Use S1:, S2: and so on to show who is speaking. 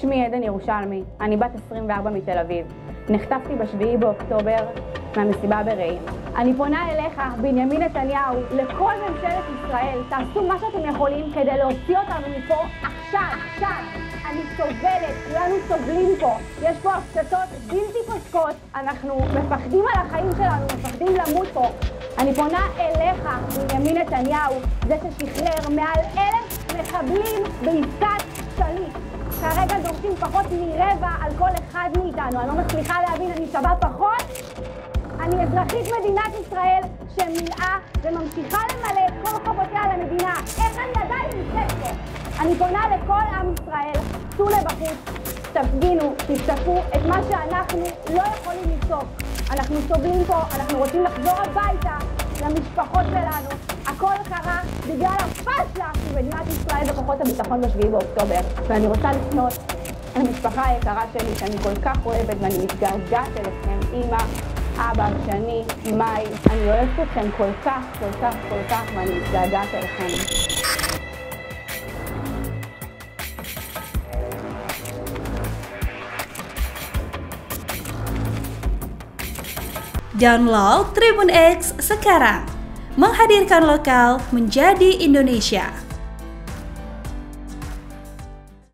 S1: שמי עדן ירושלמי, אני בת 24 מתל אביב. נחטפתי ב7 באוקטובר מהמסיבה ברעים. אני פונה אליך, בנימין נתניהו, לכל ממשלת ישראל, תעשו מה שאתם יכולים כדי להוציא אותנו מפה עכשיו. אני סובלת, כולנו סובלים פה. יש פה הפצצות בלתי פוסקות, אנחנו מפחדים על החיים שלנו, מפחדים למות פה. אני פונה אליך, בנימין נתניהו, זה ששחרר מעל 1,000 מחבלים בעסקת שליט. כרגע דורשים פחות מרבע על כל אחד מאיתנו. אני לא מצליחה להבין, אני שווה פחות? אני אזרחית מדינת ישראל שמילאה וממשיכה למלא את כל חובותיה למדינה. איך אני עדיין נמצאת פה? אני פונה לכל עם ישראל, צאו לבחוץ, תפגינו, תפתחו את מה שאנחנו לא יכולים לצעוק. אנחנו סובלים פה, אנחנו רוצים לחזור הביתה למשפחות שלנו. הכל קרה בגלל הפשלה של מדינת ישראל וכוחות הביטחון ב7 באוקטובר. ואני רוצה לפנות למשפחה היקרה שלי שאני כל כך אוהבת ואני מתגעגעת אליכם, אמא, אבא, שני, מאי. אני אוהבת אתכם כל כך ואני מתגעגעת אליכם.
S2: Download Tribun X sekarang, menghadirkan lokal menjadi Indonesia.